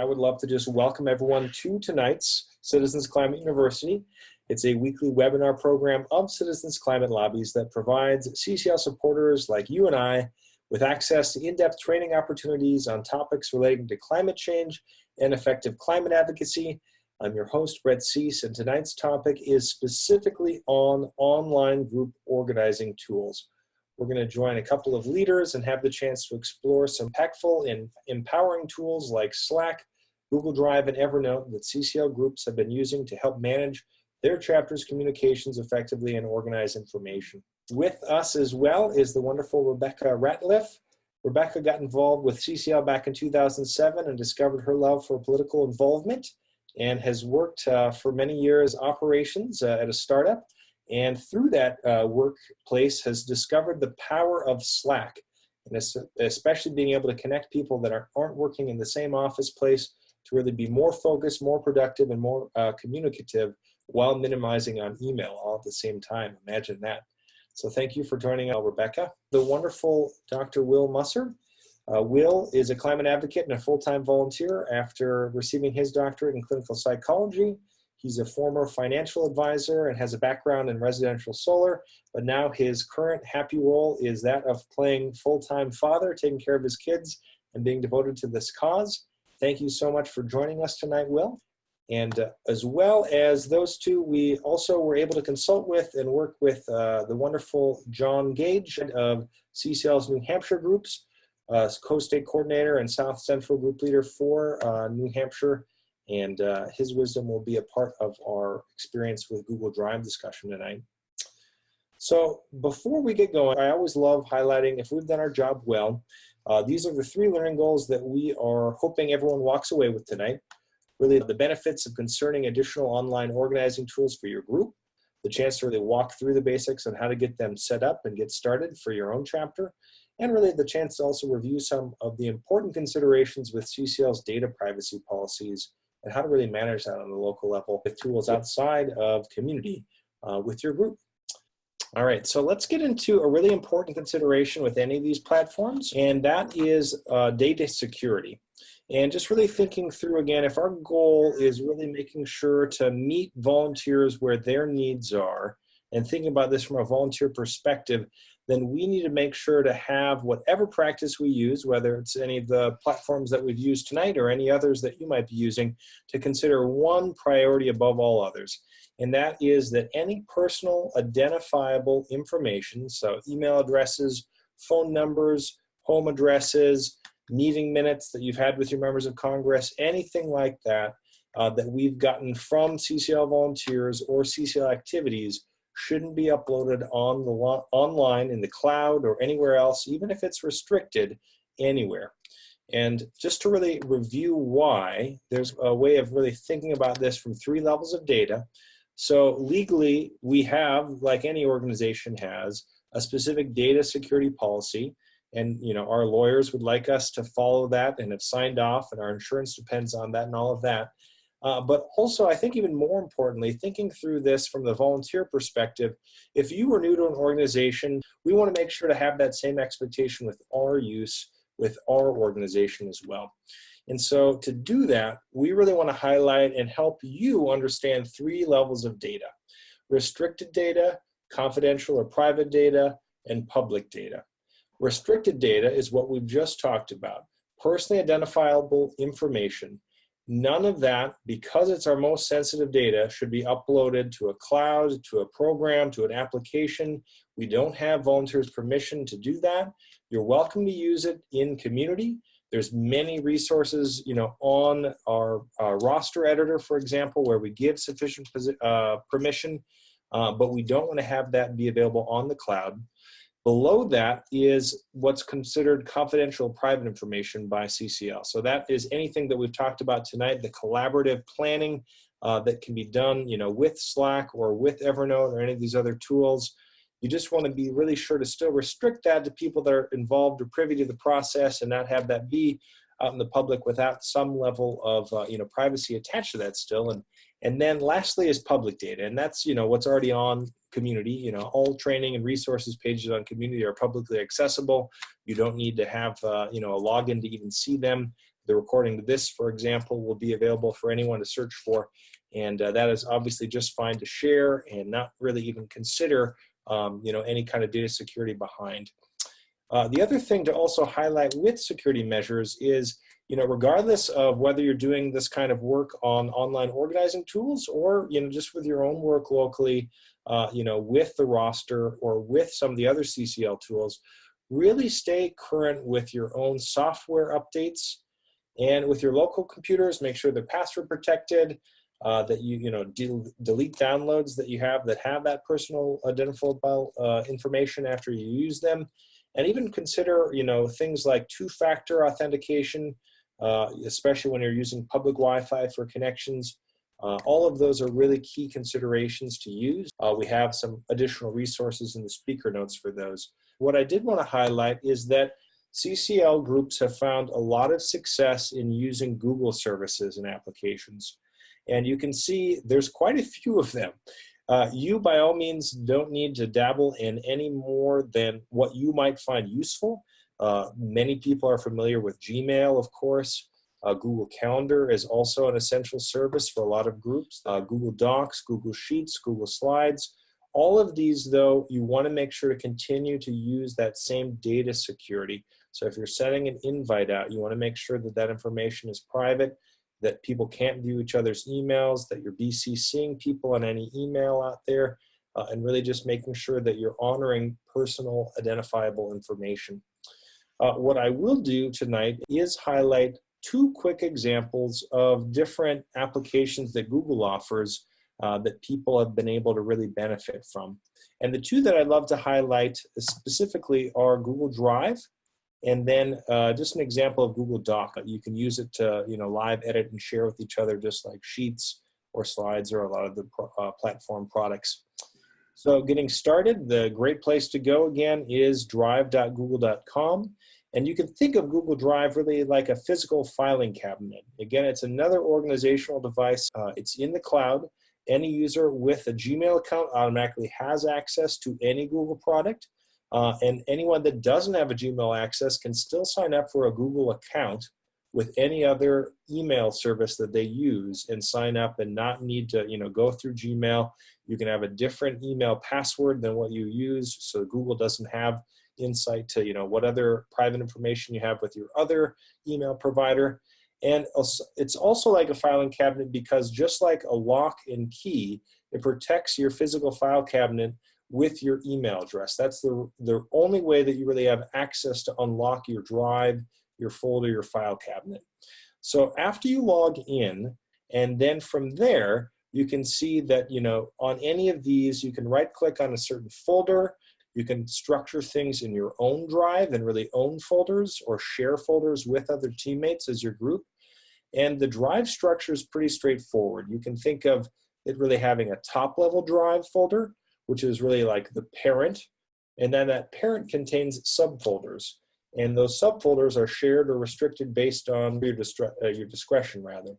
would love to just welcome everyone to tonight's Citizens Climate University. It's a weekly webinar program of Citizens Climate Lobbies that provides CCL supporters like you and I with access to in-depth training opportunities on topics relating to climate change and effective climate advocacy. I'm your host, Brett Cease, and tonight's topic is specifically on online group organizing tools. We're going to join a couple of leaders and have the chance to explore some impactful and empowering tools like Slack, Google Drive, and Evernote that CCL groups have been using to help manage their chapter's communications effectively and organize information. With us as well is the wonderful Rebecca Ratliff. Rebecca got involved with CCL back in 2007 and discovered her love for political involvement and has worked for many years operations at a startup. And through that workplace has discovered the power of Slack, and especially being able to connect people that aren't working in the same office place to really be more focused, more productive, and more communicative while minimizing on email all at the same time. Imagine that. So thank you for joining us, Rebecca. The wonderful Dr. Will Musser. Will is a climate advocate and a full-time volunteer after receiving his doctorate in clinical psychology. He's a former financial advisor and has a background in residential solar, but now his current happy role is that of playing full-time father, taking care of his kids, and being devoted to this cause. Thank you so much for joining us tonight, Will. And as well as those two, we also were able to consult with and work with the wonderful John Gage of CCL's New Hampshire groups, co-state coordinator and South Central group leader for New Hampshire. And his wisdom will be a part of our experience with Google Drive discussion tonight. So before we get going, I always love highlighting if we've done our job well. These are the 3 learning goals that we are hoping everyone walks away with tonight. Really the benefits of concerning additional online organizing tools for your group, the chance to really walk through the basics on how to get them set up and get started for your own chapter, and really the chance to also review some of the important considerations with CCL's data privacy policies and how to really manage that on the local level with tools outside of community with your group. All right, so let's get into a really important consideration with any of these platforms, and that is data security. And just really thinking through again, if our goal is really making sure to meet volunteers where their needs are, and thinking about this from a volunteer perspective, then we need to make sure to have whatever practice we use, whether it's any of the platforms that we've used tonight or any others that you might be using, to consider one priority above all others. And that is that any personal identifiable information, so email addresses, phone numbers, home addresses, meeting minutes that you've had with your members of Congress, anything like that, that we've gotten from CCL volunteers or CCL activities shouldn't be uploaded on online in the cloud or anywhere else, even if it's restricted anywhere. And just to really review why, there's a way of really thinking about this from 3 levels of data. So legally, we have, like any organization has, a specific data security policy. And our lawyers would like us to follow that and have signed off, and our insurance depends on that and all of that. But also, I think even more importantly, thinking through this from the volunteer perspective, if you were new to an organization, we want to make sure to have that same expectation with our use with our organization as well. And so to do that, we really want to highlight and help you understand 3 levels of data: restricted data, confidential or private data, and public data. Restricted data is what we've just talked about, personally identifiable information. None of that, because it's our most sensitive data, should be uploaded to a cloud, to a program, to an application. We don't have volunteers' permission to do that. You're welcome to use it in community. There's many resources, on our roster editor, for example, where we give sufficient permission, but we don't want to have that be available on the cloud. Below that is what's considered confidential private information by CCL. So that is anything that we've talked about tonight, the collaborative planning that can be done, with Slack or with Evernote or any of these other tools. You just want to be really sure to still restrict that to people that are involved or privy to the process and not have that be out in the public without some level of privacy attached to that still. And then lastly is public data, and that's what's already on Community. All training and resources pages on Community are publicly accessible. You don't need to have a login to even see them. The recording of this, for example, will be available for anyone to search for. And that is obviously just fine to share and not really even consider any kind of data security behind. The other thing to also highlight with security measures is, regardless of whether you're doing this kind of work on online organizing tools or, just with your own work locally, with the roster or with some of the other CCL tools, really stay current with your own software updates and with your local computers. Make sure they're password protected, that you delete downloads that you have that personal identifiable information after you use them. And even consider, things like two-factor authentication, especially when you're using public Wi-Fi for connections. All of those are really key considerations to use. We have some additional resources in the speaker notes for those. What I did want to highlight is that CCL groups have found a lot of success in using Google services and applications. And you can see there's quite a few of them. You, by all means, don't need to dabble in any more than what you might find useful. Many people are familiar with Gmail, of course. Google Calendar is also an essential service for a lot of groups. Google Docs, Google Sheets, Google Slides. All of these, though, you want to make sure to continue to use that same data security. So if you're sending an invite out, you want to make sure that that information is private, that people can't view each other's emails, that you're BCCing people on any email out there, and really just making sure that you're honoring personal identifiable information. What I will do tonight is highlight two quick examples of different applications that Google offers that people have been able to really benefit from. And the two that I'd love to highlight specifically are Google Drive, and then just an example of Google Doc. You can use it to live edit and share with each other, just like Sheets or Slides or a lot of the platform products. So getting started, the great place to go again is drive.google.com. And you can think of Google Drive really like a physical filing cabinet. Again, it's another organizational device. It's in the cloud. Any user with a Gmail account automatically has access to any Google product. And anyone that doesn't have a Gmail access can still sign up for a Google account with any other email service that they use and sign up and not need to go through Gmail. You can have a different email password than what you use, so Google doesn't have insight to what other private information you have with your other email provider. And it's also like a filing cabinet because just like a lock and key, it protects your physical file cabinet with your email address. That's the only way that you really have access to unlock your drive, your folder, your file cabinet. So after you log in, and then from there, you can see that on any of these, you can right-click on a certain folder. You can structure things in your own drive and really own folders or share folders with other teammates as your group. And the drive structure is pretty straightforward. You can think of it really having a top-level drive folder, which is really like the parent. And then that parent contains subfolders. And those subfolders are shared or restricted based on your discretion, rather.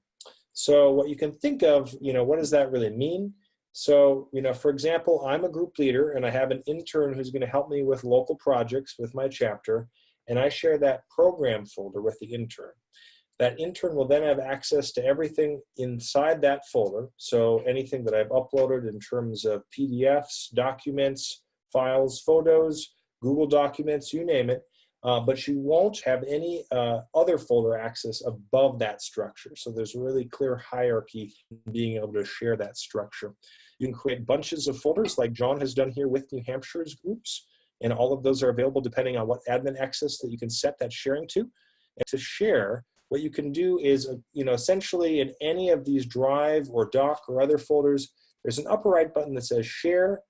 So what you can think of, what does that really mean? So, for example, I'm a group leader and I have an intern who's going to help me with local projects with my chapter, and I share that program folder with the intern. That intern will then have access to everything inside that folder. So anything that I've uploaded in terms of PDFs, documents, files, photos, Google documents, you name it. But she won't have any other folder access above that structure. So there's a really clear hierarchy in being able to share that structure. You can create bunches of folders like John has done here with New Hampshire's groups. And all of those are available depending on what admin access that you can set that sharing to. And to share, what you can do is, essentially in any of these Drive or Doc or other folders, there's an upper right button that says Share.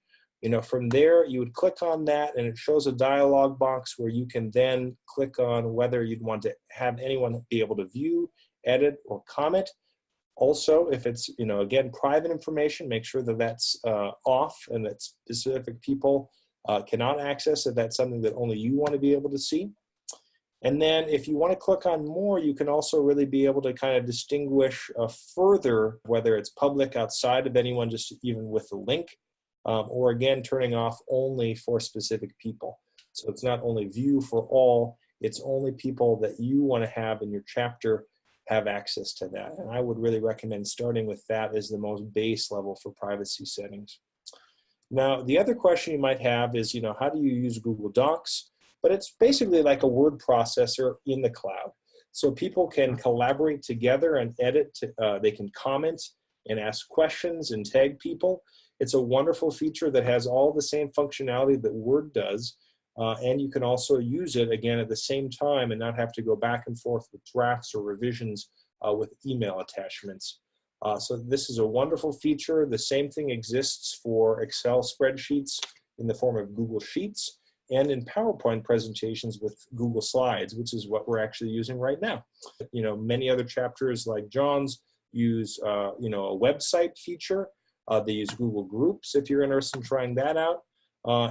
From there, you would click on that and it shows a dialog box where you can then click on whether you'd want to have anyone be able to view, edit, or comment. Also, if it's, again, private information, make sure that that's off and that specific people cannot access it. That's something that only you want to be able to see. And then if you want to click on more, you can also really be able to kind of distinguish further whether it's public outside of anyone, just even with the link, or again, turning off only for specific people. So it's not only view for all, It's only people that you want to have in your chapter have access to that. And I would really recommend starting with that as the most base level for privacy settings. Now, the other question you might have is, how do you use Google Docs? But it's basically like a word processor in the cloud. So people can collaborate together and edit, they can comment and ask questions and tag people. It's a wonderful feature that has all the same functionality that Word does. And you can also use it again at the same time and not have to go back and forth with drafts or revisions with email attachments. So this is a wonderful feature. The same thing exists for Excel spreadsheets in the form of Google Sheets and in PowerPoint presentations with Google Slides, which is what we're actually using right now. Many other chapters like John's use, a website feature. They use Google Groups if you're interested in trying that out.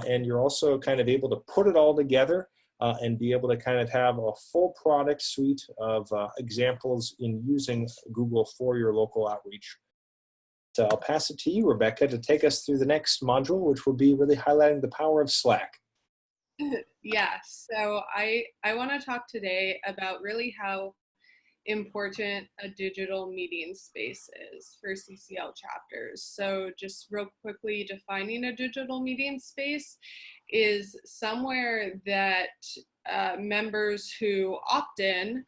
And you're also kind of able to put it all together and be able to kind of have a full product suite of examples in using Google for your local outreach. So I'll pass it to you, Rebecca, to take us through the next module, which will be really highlighting the power of Slack. Yeah, so I want to talk today about really how important a digital meeting space is for CCL chapters. So just real quickly, defining a digital meeting space is somewhere that members who opt in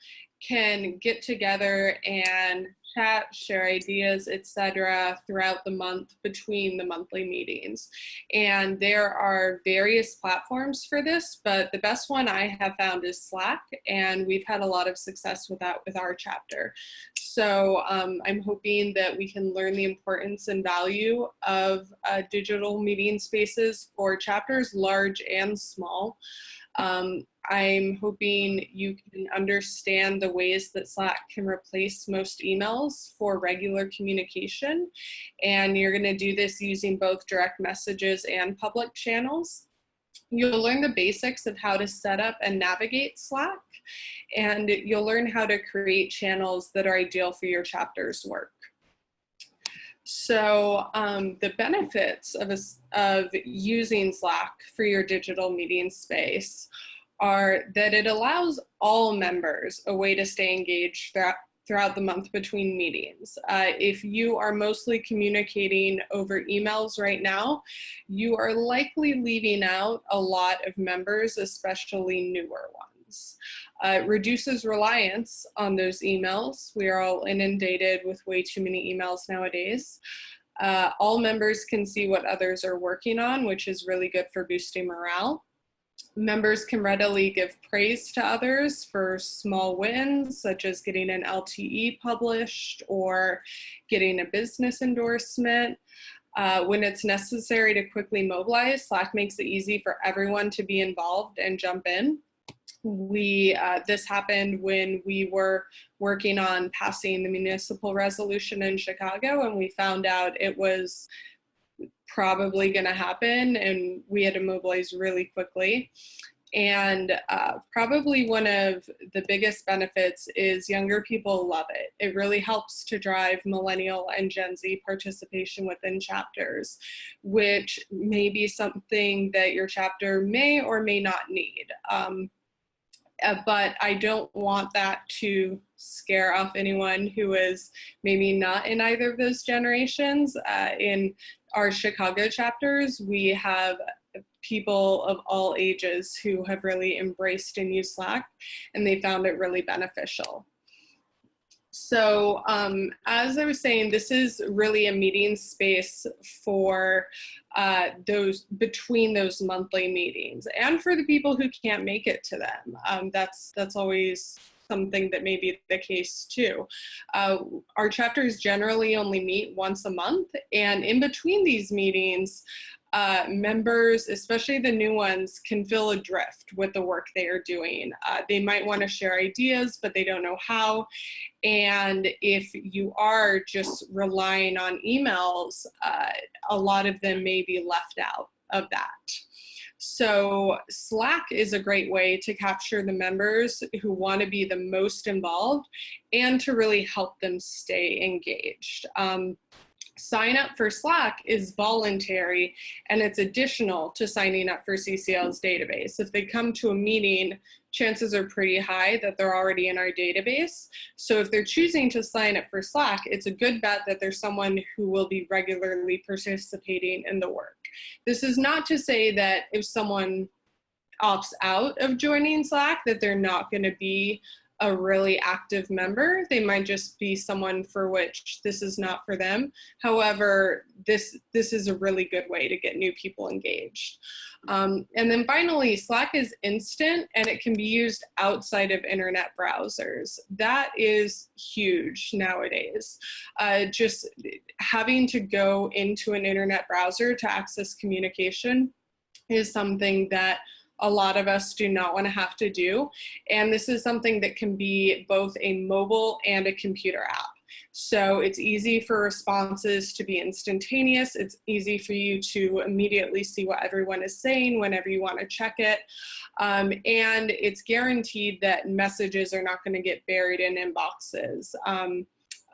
can get together and chat, share ideas, etc. throughout the month between the monthly meetings. And there are various platforms for this, but the best one I have found is Slack, and we've had a lot of success with that with our chapter. So I'm hoping that we can learn the importance and value of digital meeting spaces for chapters, large and small. I'm hoping you can understand the ways that Slack can replace most emails for regular communication. And you're going to do this using both direct messages and public channels. You'll learn the basics of how to set up and navigate Slack, and you'll learn how to create channels that are ideal for your chapter's work. So the benefits of using Slack for your digital meeting space are that it allows all members a way to stay engaged throughout the month between meetings. If you are mostly communicating over emails right now, you are likely leaving out a lot of members, especially newer ones. It reduces reliance on those emails. We are all inundated with way too many emails nowadays. All members can see what others are working on, which is really good for boosting morale. Members can readily give praise to others for small wins, such as getting an LTE published or getting a business endorsement. When it's necessary to quickly mobilize, Slack makes it easy for everyone to be involved and jump in. This happened when we were working on passing the municipal resolution in Chicago, and we found out it was probably going to happen, and we had to mobilize really quickly. And probably one of the biggest benefits is younger people love it. It really helps to drive millennial and Gen Z participation within chapters, which may be something that your chapter may or may not need. But I don't want that to scare off anyone who is maybe not in either of those generations. In our Chicago chapters, we have people of all ages who have really embraced and used Slack, and they found it really beneficial. So as I was saying, this is really a meeting space for between those monthly meetings, and for the people who can't make it to them. That's always something that may be the case too. Our chapters generally only meet once a month, and in between these meetings, members, especially the new ones, can feel adrift with the work they are doing. They might want to share ideas, but they don't know how. And if you are just relying on emails, a lot of them may be left out of that. So Slack is a great way to capture the members who want to be the most involved and to really help them stay engaged. Sign up for Slack is voluntary, and it's additional to signing up for CCL's database. If they come to a meeting, chances are pretty high that they're already in our database. So if they're choosing to sign up for Slack, it's a good bet that there's someone who will be regularly participating in the work. This is not to say that if someone opts out of joining Slack, that they're not going to be a really active member. They might just be someone for which this is not for them. However, this is a really good way to get new people engaged. And then finally, Slack is instant and it can be used outside of internet browsers. That is huge nowadays. Just having to go into an internet browser to access communication is something that a lot of us do not want to have to do. And this is something that can be both a mobile and a computer app. So it's easy for responses to be instantaneous. It's easy for you to immediately see what everyone is saying whenever you want to check it. And it's guaranteed that messages are not going to get buried in inboxes.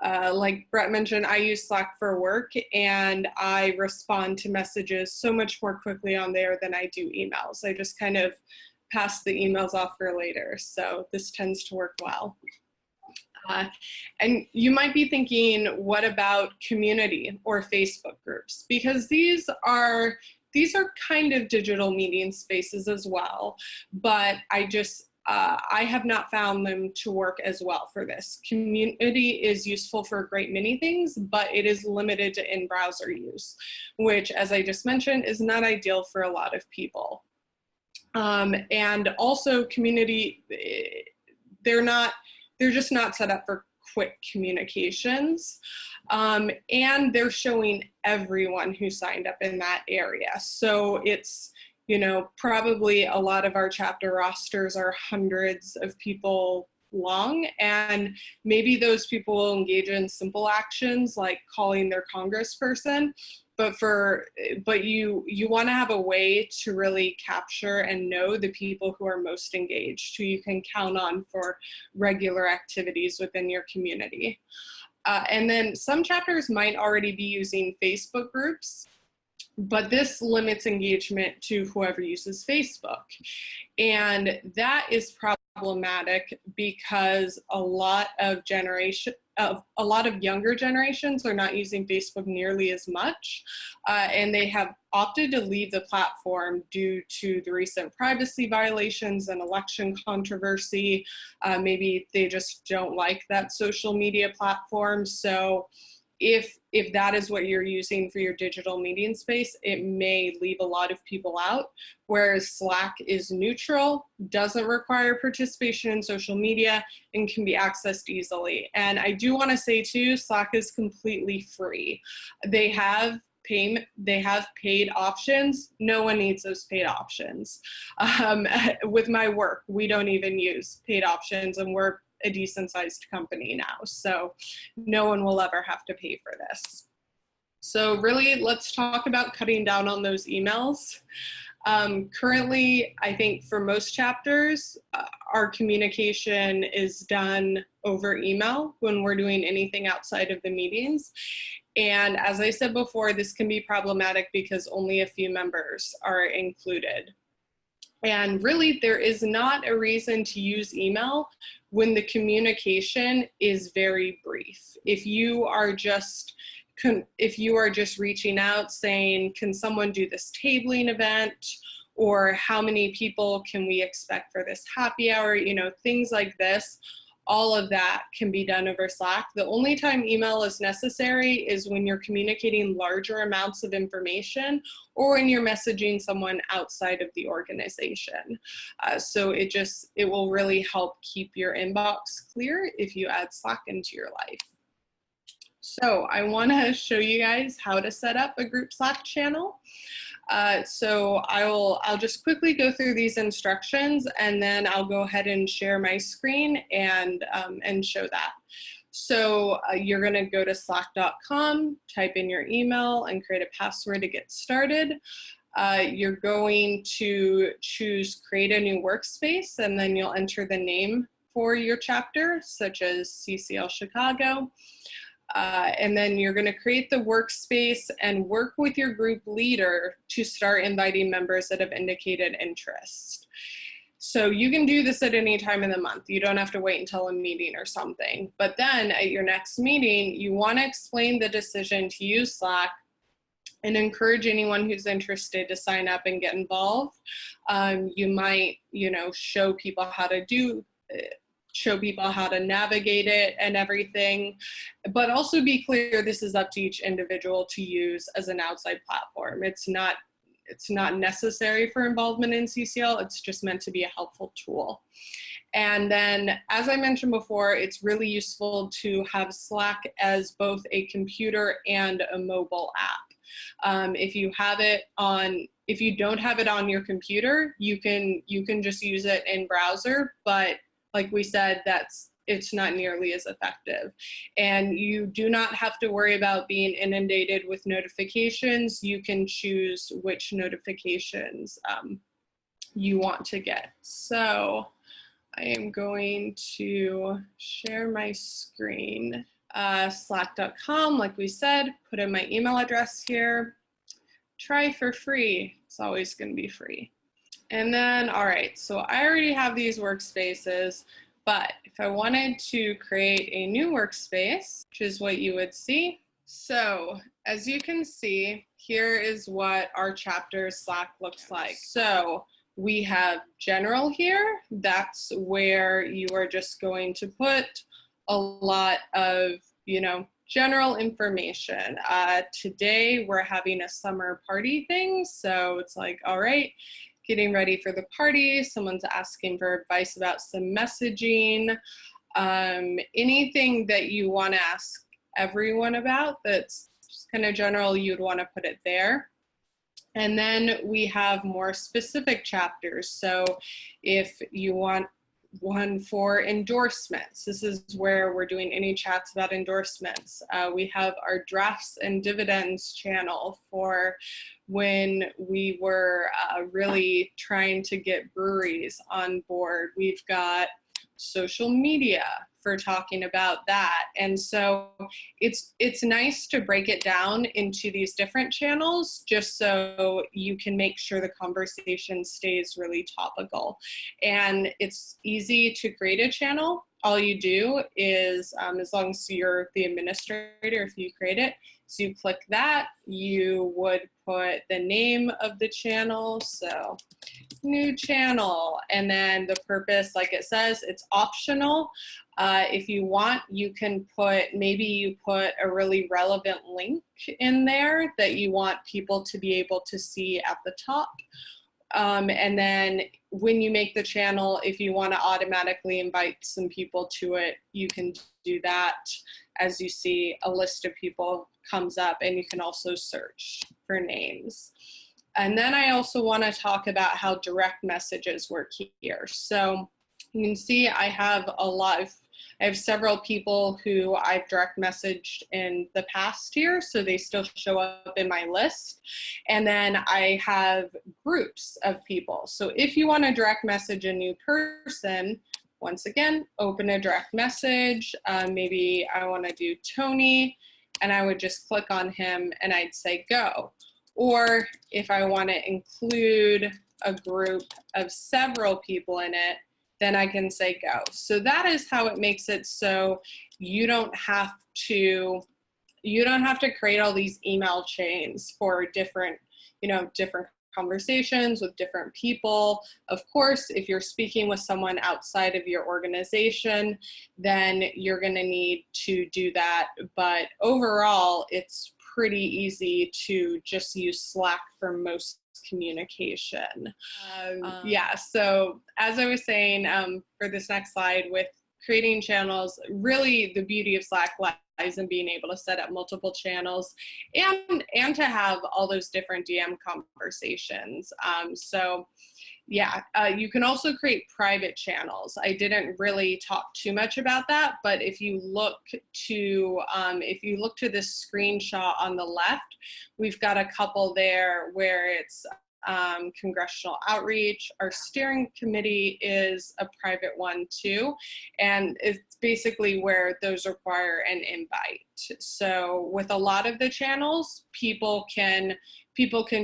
Like Brett mentioned, I use Slack for work and I respond to messages so much more quickly on there than I do emails. I just kind of pass the emails off for later. So this tends to work well. And you might be thinking, what about community or Facebook groups? Because these are kind of digital meeting spaces as well, but I have not found them to work as well for this. Community is useful for a great many things, but it is limited to in-browser use, which, as I just mentioned, is not ideal for a lot of people. And also community, they're just not set up for quick communications. And they're showing everyone who signed up in that area. So it's, probably a lot of our chapter rosters are hundreds of people long, and maybe those people will engage in simple actions like calling their congressperson, but you want to have a way to really capture and know the people who are most engaged, who you can count on for regular activities within your community. And then some chapters might already be using Facebook groups, but this limits engagement to whoever uses Facebook. And that is problematic because a lot of younger generations are not using Facebook nearly as much, and they have opted to leave the platform due to the recent privacy violations and election controversy. Maybe they just don't like that social media platform. So if that is what you're using for your digital meeting space, it may leave a lot of people out, whereas Slack is neutral, doesn't require participation in social media, and can be accessed easily. And I do want to say too, Slack is completely free. They have paid options. No one needs those paid options. With my work, we don't even use paid options, and we're a decent sized company now. So no one will ever have to pay for this. So really, let's talk about cutting down on those emails. Currently, I think for most chapters, our communication is done over email when we're doing anything outside of the meetings. And as I said before, this can be problematic because only a few members are included. And really, there is not a reason to use email when the communication is very brief. If you are just reaching out saying, can someone do this tabling event? Or how many people can we expect for this happy hour? Things like this. All of that can be done over Slack. The only time email is necessary is when you're communicating larger amounts of information or when you're messaging someone outside of the organization. So it will really help keep your inbox clear if you add Slack into your life. So I want to show you guys how to set up a group Slack channel. So I'll just quickly go through these instructions, and then I'll go ahead and share my screen and show that. So you're going to go to slack.com, type in your email, and create a password to get started. You're going to choose create a new workspace, and then you'll enter the name for your chapter, such as CCL Chicago. And then you're going to create the workspace and work with your group leader to start inviting members that have indicated interest. So you can do this at any time in the month. You don't have to wait until a meeting or something. But then at your next meeting, you want to explain the decision to use Slack and encourage anyone who's interested to sign up and get involved. You might, show people how to navigate it and everything, but also be clear this is up to each individual to use as an outside platform. It's not necessary for involvement in CCL, it's just meant to be a helpful tool. And then, as I mentioned before, it's really useful to have Slack as both a computer and a mobile app. If you don't have it on your computer, you can just use it in browser, but like we said, it's not nearly as effective. And you do not have to worry about being inundated with notifications. You can choose which notifications you want to get. So I am going to share my screen. Slack.com, like we said, put in my email address here. Try for free. It's always going to be free. And then, all right, so I already have these workspaces, but if I wanted to create a new workspace, which is what you would see. So as you can see, here is what our chapter Slack looks like. So we have general here. That's where you are just going to put a lot of, general information. Today we're having a summer party thing. So it's like, all right, getting ready for the party. Someone's asking for advice about some messaging. Anything that you want to ask everyone about that's just kind of general, you'd want to put it there. And then we have more specific chapters. So if you want one for endorsements, this is where we're doing any chats about endorsements. We have our drafts and dividends channel for when we were really trying to get breweries on board. We've got social media for talking about that. And so it's nice to break it down into these different channels just so you can make sure the conversation stays really topical. And it's easy to create a channel. All you do is, as long as you're the administrator, if you create it, so you click that, you would put the name of the channel, so new channel, and then the purpose, like it says, it's optional. If you want, you can maybe you put a really relevant link in there that you want people to be able to see at the top. And then when you make the channel, if you want to automatically invite some people to it, you can do that. As you see, a list of people comes up, and you can also search for names. And then I also want to talk about how direct messages work here. So you can see I have several people who I've direct messaged in the past here, so they still show up in my list. And then I have groups of people. So if you want to direct message a new person, once again, open a direct message. Maybe I want to do Tony, and I would just click on him and I'd say go. Or if I want to include a group of several people in it, then I can say go. So that is how it makes it so you don't have to create all these email chains for different conversations with different people. Of course, if you're speaking with someone outside of your organization, then you're going to need to do that. But overall, it's pretty easy to just use Slack for most communication. Yeah, so as I was saying, for this next slide, with creating channels, really the beauty of Slack lies in being able to set up multiple channels and to have all those different DM conversations. So yeah, you can also create private channels. I didn't really talk too much about that, but if you look to this screenshot on the left, we've got a couple there where it's congressional outreach. Our steering committee is a private one too, and it's basically where those require an invite. So with a lot of the channels, people can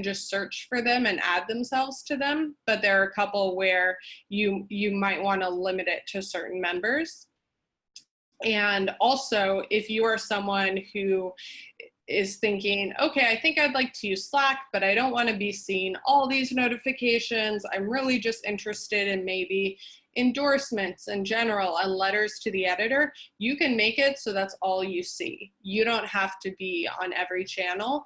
just search for them and add themselves to them, but there are a couple where you might want to limit it to certain members. And also, if you are someone who is thinking, okay, I think I'd like to use Slack, but I don't want to be seeing all these notifications. I'm really just interested in maybe endorsements in general and letters to the editor. You can make it so that's all you see. You don't have to be on every channel,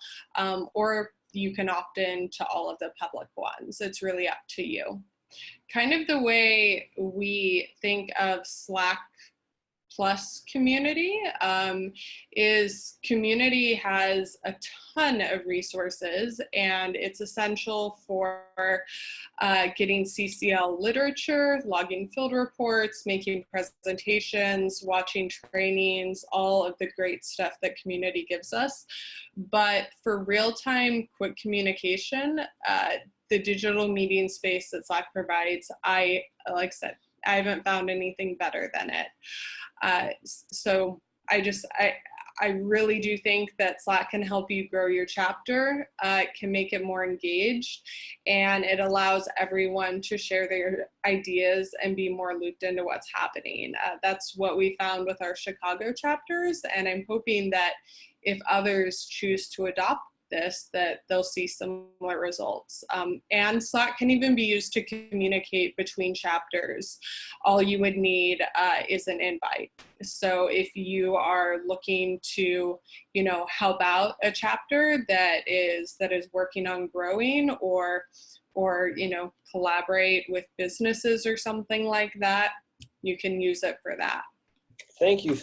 or you can opt in to all of the public ones. It's really up to you. Kind of the way we think of Slack plus community is community has a ton of resources, and it's essential for getting CCL literature, logging field reports, making presentations, watching trainings, all of the great stuff that community gives us. But for real-time quick communication, the digital meeting space that Slack provides, like I said, I haven't found anything better than it. So I really do think that Slack can help you grow your chapter. It can make it more engaged, and it allows everyone to share their ideas and be more looped into what's happening. That's what we found with our Chicago chapters, and I'm hoping that if others choose to adopt this, that they'll see similar results. And Slack can even be used to communicate between chapters. All you would need is an invite. So if you are looking to, help out a chapter that is working on growing, or collaborate with businesses or something like that, you can use it for that. Thank you,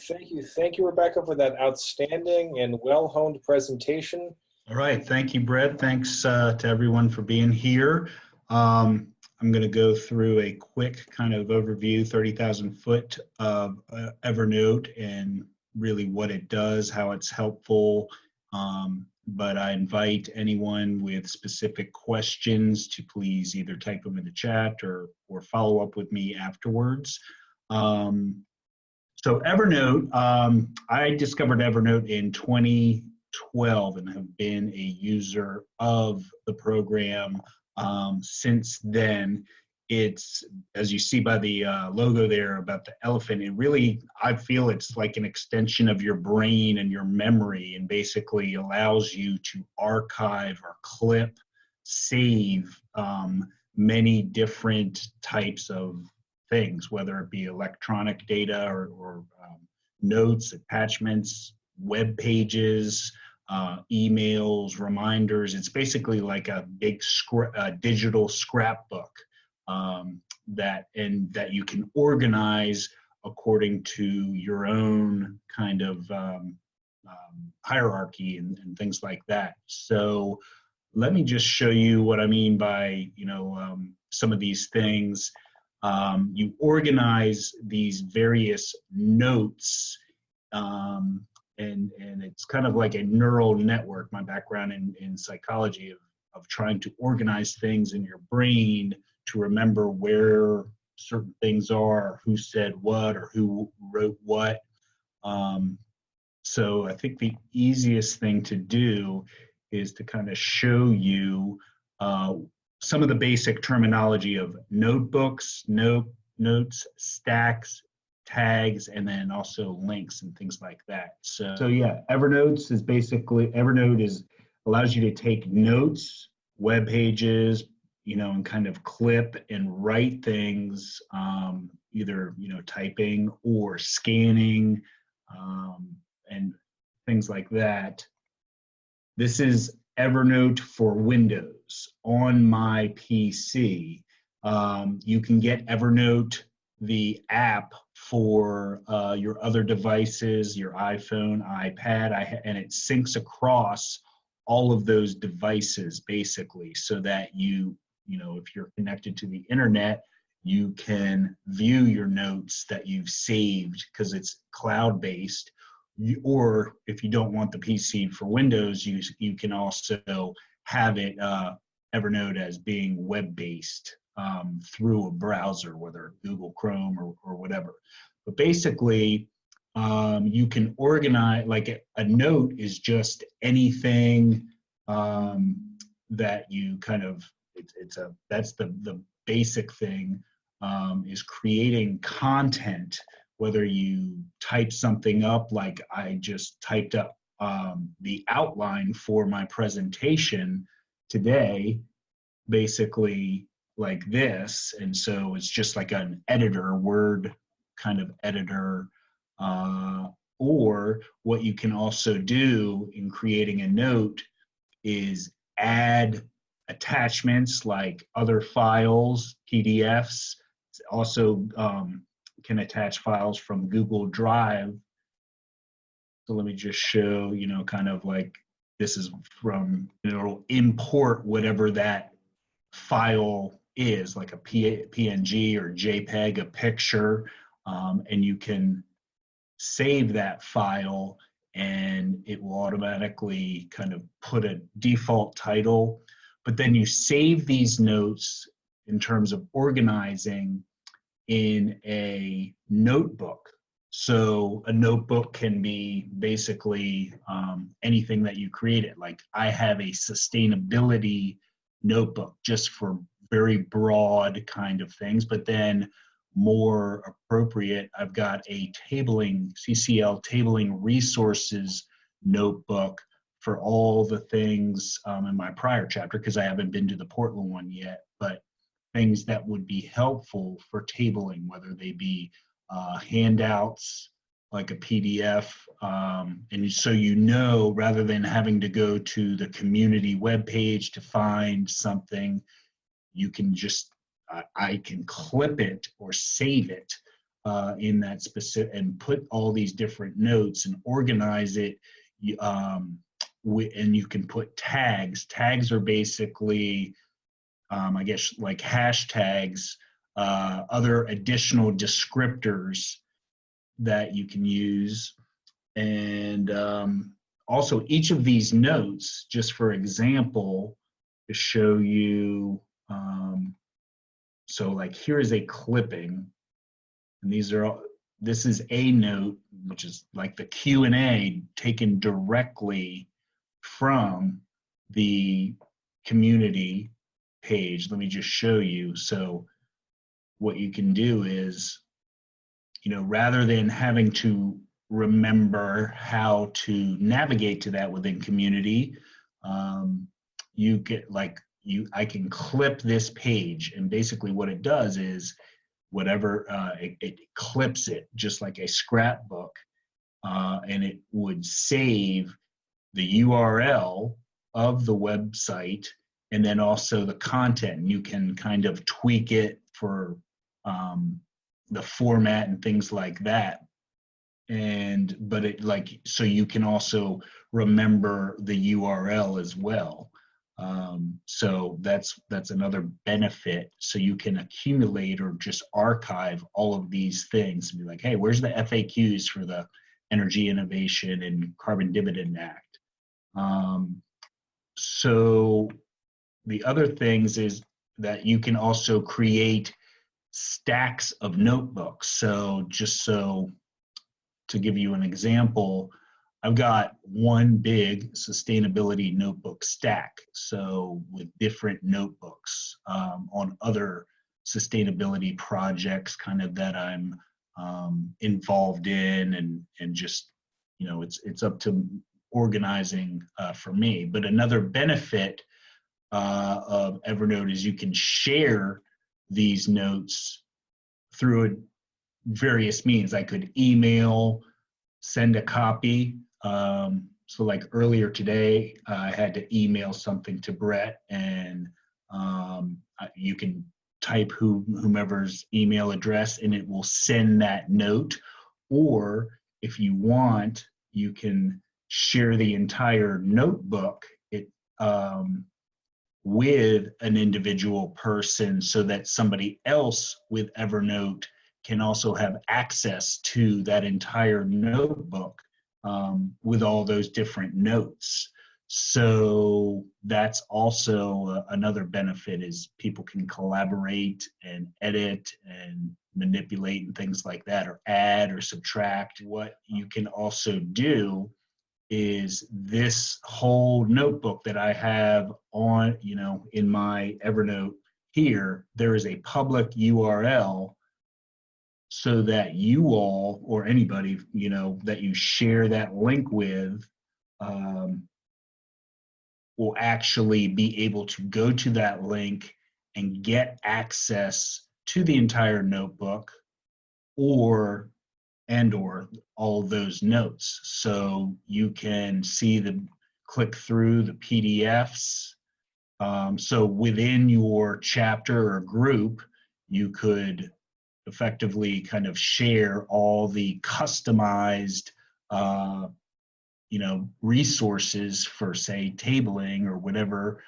Rebecca, for that outstanding and well-honed presentation. All right, thank you, Brett. Thanks to everyone for being here. I'm going to go through a quick kind of overview, 30,000 foot of Evernote, and really what it does, how it's helpful. But I invite anyone with specific questions to please either type them in the chat or follow up with me afterwards. So Evernote, I discovered Evernote in 2012 and have been a user of the program since then. It's, as you see by the logo there about the elephant, it really, I feel it's like an extension of your brain and your memory, and basically allows you to archive or clip, save many different types of things, whether it be electronic data or notes, attachments, web pages, emails, reminders. It's basically like a big digital scrapbook that you can organize according to your own kind of hierarchy and things like that. So let me just show you what I mean by some of these things. You organize these various notes, and it's kind of like a neural network. My background in psychology of trying to organize things in your brain to remember where certain things are, who said what or who wrote what. So I think the easiest thing to do is to kind of show you some of the basic terminology of notebooks, notes, stacks, tags, and then also links and things like that. So yeah, Evernote allows you to take notes, web pages, and kind of clip and write things, either typing or scanning, and things like that. This is Evernote for Windows. On my PC, you can get Evernote, the app, for your other devices, your iPhone, iPad, and it syncs across all of those devices basically, so that if you're connected to the internet, you can view your notes that you've saved because it's cloud-based. Or if you don't want the PC for Windows, you can also have it Evernote as being web-based through a browser, whether Google Chrome or whatever. But basically, you can organize, like a note is just anything that you kind of, that's the basic thing, is creating content, whether you type something up, like I just typed up the outline for my presentation today, basically like this. And so it's just like an editor, Word kind of editor. Or what you can also do in creating a note is add attachments like other files, PDFs. Also can attach files from Google Drive. So let me just show, kind of like this is from, it'll import whatever that file is, like a PNG or JPEG, a picture, and you can save that file and it will automatically kind of put a default title. But then you save these notes in terms of organizing in a notebook. So a notebook can be basically anything that you created. Like I have a sustainability notebook just for very broad kind of things, but then more appropriate, I've got a CCL tabling resources notebook for all the things in my prior chapter, because I haven't been to the Portland one yet, but things that would be helpful for tabling, whether they be handouts, like a PDF. And so, rather than having to go to the community webpage to find something, you can just, I can clip it or save it in that specific, and put all these different notes and organize it. And you can put tags. Tags are basically, I guess, like hashtags, other additional descriptors that you can use. And also each of these notes, just for example, to show you, so like here is a clipping, and this is a note, which is like the Q&A taken directly from the community page. Let me just show you. So what you can do is, rather than having to remember how to navigate to that within community, you get I can clip this page, and basically what it does is whatever, it clips it just like a scrapbook, and it would save the URL of the website and then also the content. You can kind of tweak it for the format and things like that. But so you can also remember the URL as well. So that's another benefit. So you can accumulate or just archive all of these things and be like, hey, where's the FAQs for the Energy Innovation and Carbon Dividend Act? So the other things is that you can also create stacks of notebooks. So to give you an example, I've got one big sustainability notebook stack. So with different notebooks on other sustainability projects kind of that I'm involved in, and just, it's up to organizing for me. But another benefit of Evernote is you can share these notes through various means. I could email, send a copy. So like earlier today, I had to email something to Brett, and you can type whomever's email address and it will send that note. Or if you want, you can share the entire notebook with an individual person, so that somebody else with Evernote can also have access to that entire notebook with all those different notes. So that's also another benefit, is people can collaborate and edit and manipulate and things like that, or add or subtract. What you can also do is this whole notebook that I have on, in my Evernote here, there is a public URL so that you all, or anybody, that you share that link with, will actually be able to go to that link and get access to the entire notebook or all of those notes. So you can click through the PDFs. So within your chapter or group, you could effectively kind of share all the customized resources for, say, tabling or whatever,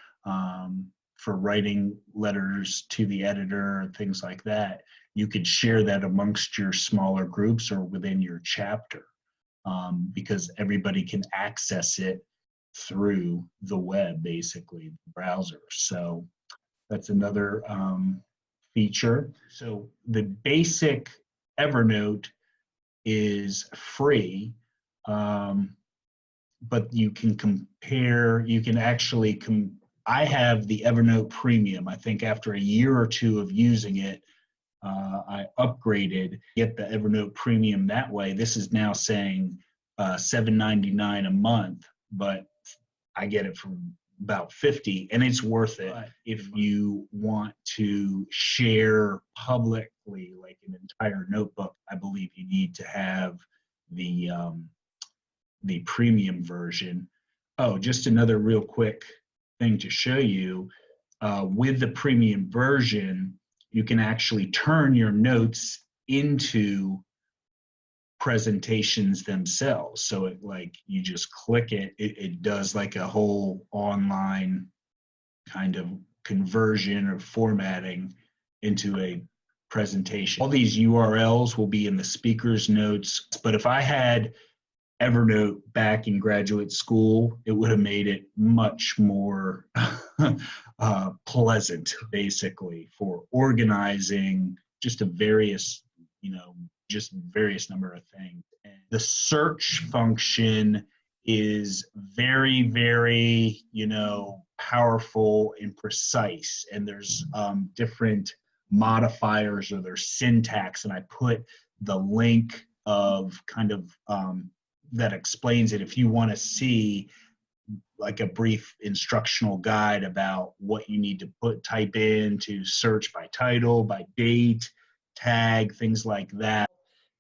for writing letters to the editor, things like that. You could share that amongst your smaller groups or within your chapter, because everybody can access it through the web, basically, the browser. So that's another feature. So the basic Evernote is free, but you can I have the Evernote Premium. I think after a year or two of using it, I upgraded, get the Evernote Premium that way. This is now saying $7.99 a month, but I get it for about $50, and it's worth it. If you want to share publicly, like an entire notebook, I believe you need to have the premium version. Oh, just another real quick thing to show you. With the premium version, you can actually turn your notes into presentations themselves. So you just click it does like a whole online kind of conversion or formatting into a presentation. All these URLs will be in the speaker's notes, but if I had Evernote back in graduate school, it would have made it much more pleasant, basically, for organizing just various number of things. And the search function is very, very, powerful and precise. And there's different modifiers, or their syntax, and I put the link of kind of that explains it. If you want to see like a brief instructional guide about what you need to type in to search by title, by date, tag, things like that.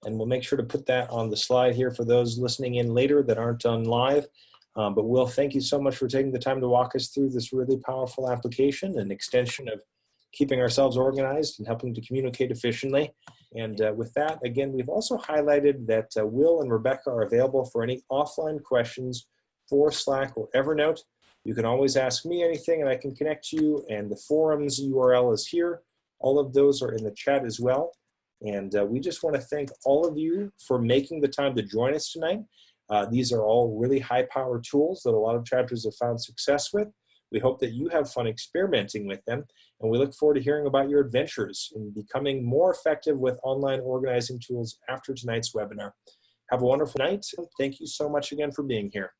And we'll make sure to put that on the slide here for those listening in later that aren't on live. But Will, thank you so much for taking the time to walk us through this really powerful application, an extension of keeping ourselves organized and helping to communicate efficiently. And with that, again, we've also highlighted that Will and Rebecca are available for any offline questions for Slack or Evernote. You can always ask me anything and I can connect you, and the forums URL is here. All of those are in the chat as well. And we just want to thank all of you for making the time to join us tonight. These are all really high-powered tools that a lot of chapters have found success with. We hope that you have fun experimenting with them, and we look forward to hearing about your adventures in becoming more effective with online organizing tools after tonight's webinar. Have a wonderful night. Thank you so much again for being here.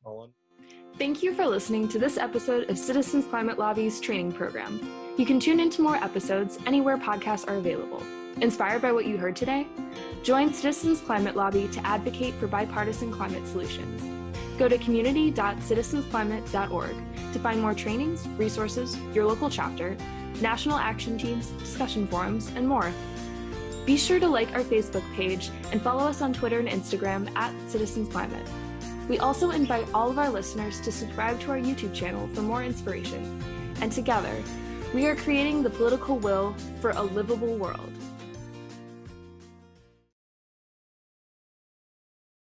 Thank you for listening to this episode of Citizens Climate Lobby's training program. You can tune into more episodes anywhere podcasts are available. Inspired by what you heard today? Join Citizens Climate Lobby to advocate for bipartisan climate solutions. Go to community.citizensclimate.org to find more trainings, resources, your local chapter, national action teams, discussion forums, and more. Be sure to like our Facebook page and follow us on Twitter and Instagram @CitizensClimate. We also invite all of our listeners to subscribe to our YouTube channel for more inspiration. And together, we are creating the political will for a livable world.